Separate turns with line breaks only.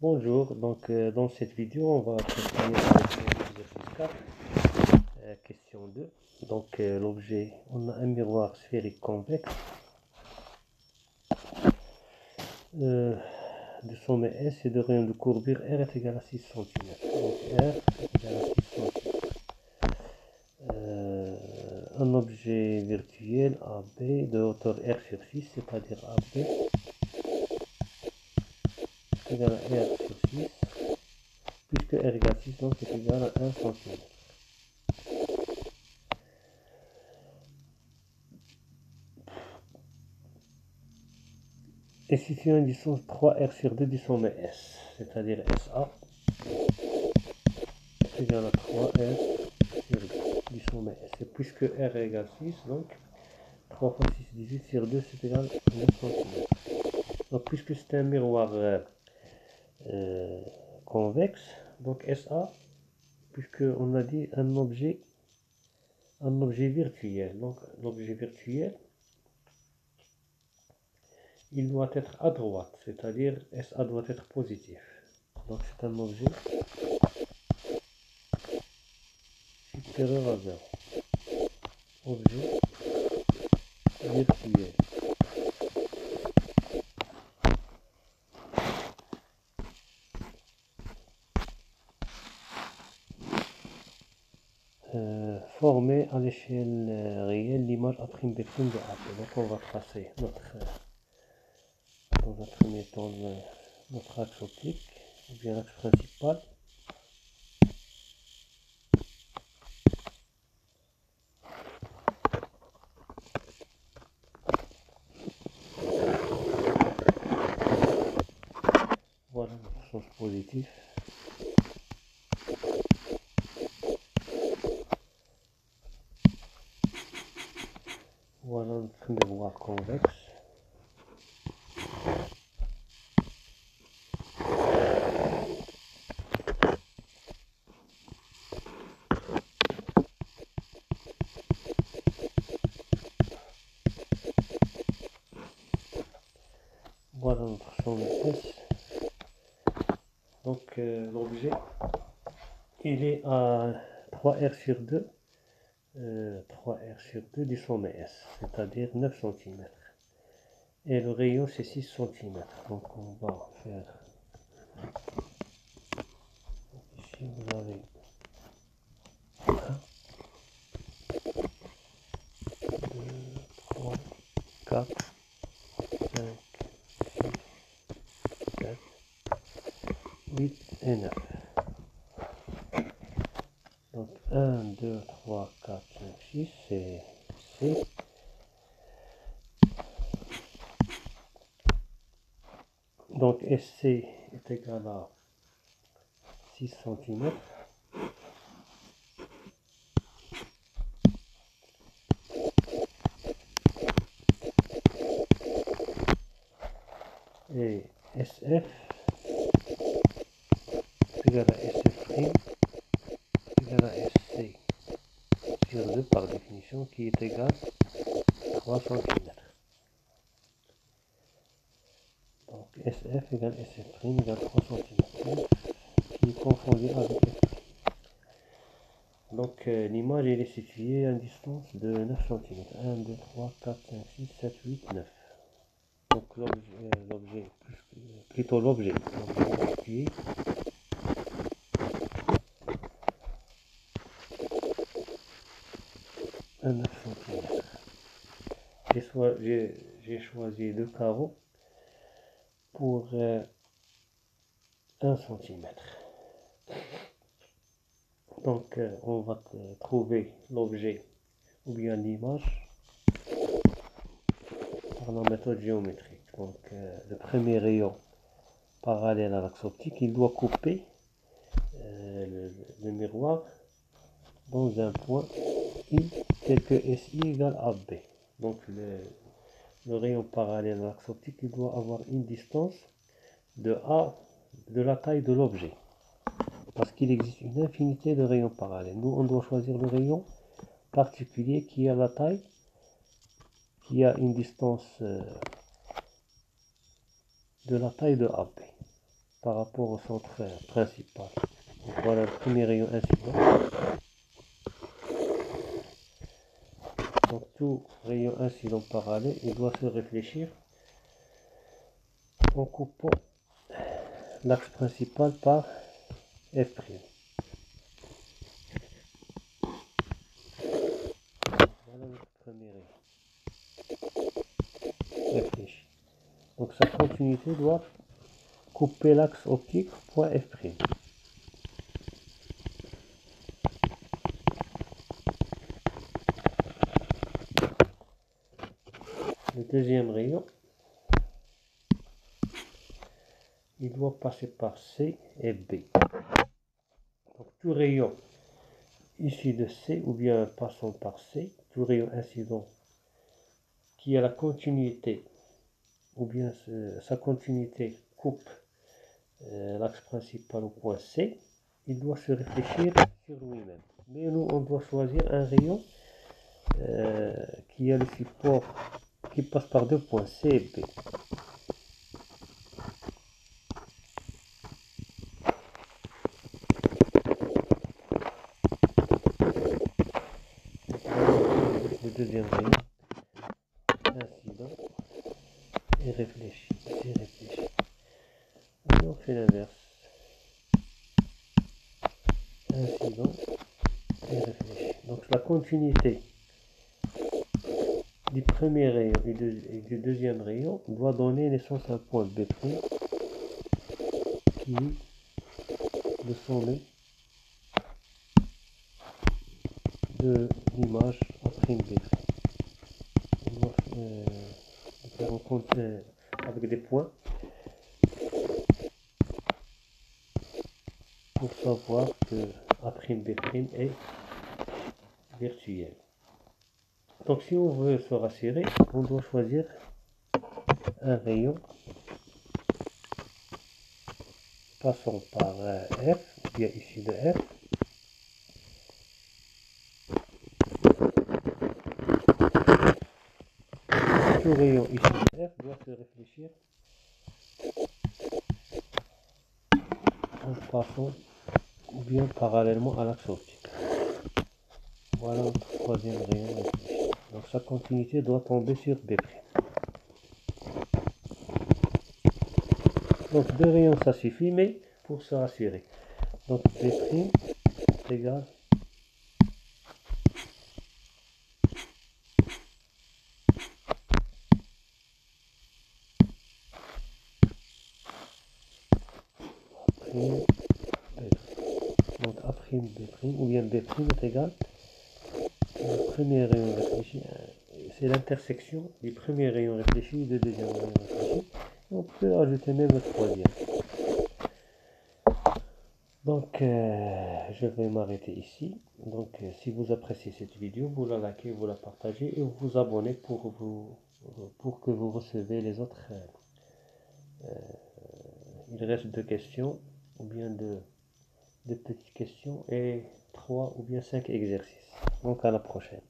Bonjour, dans cette vidéo, on va travailler avec l'exercice 4, question 2. L'objet, on a un miroir sphérique convexe du sommet S et de rayon de courbure R est égal à 6 cm. Donc R est égal à 6 cm. Un objet virtuel AB de hauteur R sur 6, c'est-à-dire AB est égal à R sur 6, puisque R égale 6, donc est égal à 1 cm. Et situe une distance 3R sur 2 du sommet S, c'est-à-dire SA est égal à 3R sur 2 du sommet S. Et puisque R égale 6, donc 3 fois 6, 18 sur 2, c'est égal à 9 cm. Donc puisque c'est un miroir convexe, donc SA, puisque on a dit un objet virtuel. Donc l'objet virtuel, il doit être à droite, c'est-à-dire SA doit être positif. Donc c'est un objet supérieur à 0. Objet virtuel. Former à l'échelle réelle l'image A' B' de AP. Donc on va tracer dans un premier temps notre axe optique, ou bien l'axe principal. Voilà notre sens positif. Voilà notre miroir convexe. Voilà notre sommet S. Donc l'objet, il est à 3R sur 2. 3R sur 2 du sommet S, c'est-à-dire 9 cm. Et le rayon c'est 6 cm. Donc on va faire, ici vous avez 1, 2, 3, 4, 5, 6, 7, 8 et 9. Donc 1, 2, 3, 4, 5, 6, c'est C. Donc SC est égal à 6 cm. Et SF est égal à SF' est égal à SC sur 2 par définition, qui est égal à 3 cm. Donc SF égale SF' égale 3 cm, qui est confondu avec F'. Donc l'image elle est située à une distance de 9 cm. 1, 2, 3, 4, 5, 6, 7, 8, 9. Donc l'objet, plutôt l'objet qui est à 9 cm. J'ai choisi 2 carreaux pour 1 cm. Donc on va trouver l'objet ou bien l'image par la méthode géométrique. Donc le premier rayon parallèle à l'axe optique, il doit couper le miroir dans un point I tel que SI égale AB. Donc le rayon parallèle à l'axe optique, il doit avoir une distance de A de la taille de l'objet. Parce qu'il existe une infinité de rayons parallèles. Nous, on doit choisir le rayon particulier qui a la taille, qui a une distance de la taille de AB. par rapport au centre principal. Donc voilà le premier rayon incident. Donc tout rayon incident parallèle, il doit se réfléchir en coupant l'axe principal par F'. Voilà notre premier rayon. Réfléchi. Donc sa continuité doit couper l'axe optique point F'. Le deuxième rayon, il doit passer par C et B. Donc tout rayon issu de C ou bien passant par C, tout rayon incident qui a la continuité ou bien sa continuité coupe l'axe principal au point C, il doit se réfléchir sur lui-même. Mais nous, on doit choisir un rayon qui a le support qui passe par deux points C et B. Le deuxième rayon incident et réfléchi. Et réfléchi. Et on fait l'inverse. Incident et réfléchi. Donc la continuité du premier rayon et du deuxième rayon doit donner naissance à un point B' qui est le sommet de l'image A'B'. On doit faire en compte avec des points pour savoir que A'B' est virtuel. Donc si on veut se rassurer, on doit choisir un rayon passant par F, bien ici de F, tout rayon ici de F doit se réfléchir en passant ou bien parallèlement à l'axe optique. Voilà notre troisième rayon réfléchi. Donc sa continuité doit tomber sur B'. Donc deux rayons ça suffit, mais pour se rassurer. Donc B' égale donc A'B' ou bien B' est égal au premier rayon réfléchi. C'est l'intersection du premier rayon réfléchi et du deuxième rayon réfléchi. On peut ajouter même le troisième. Donc je vais m'arrêter ici. Donc si vous appréciez cette vidéo, vous la likez, vous la partagez et vous vous abonnez pour que vous recevez les autres. Il reste deux questions ou bien deux petites questions et 3 ou bien 5 exercices. Donc à la prochaine.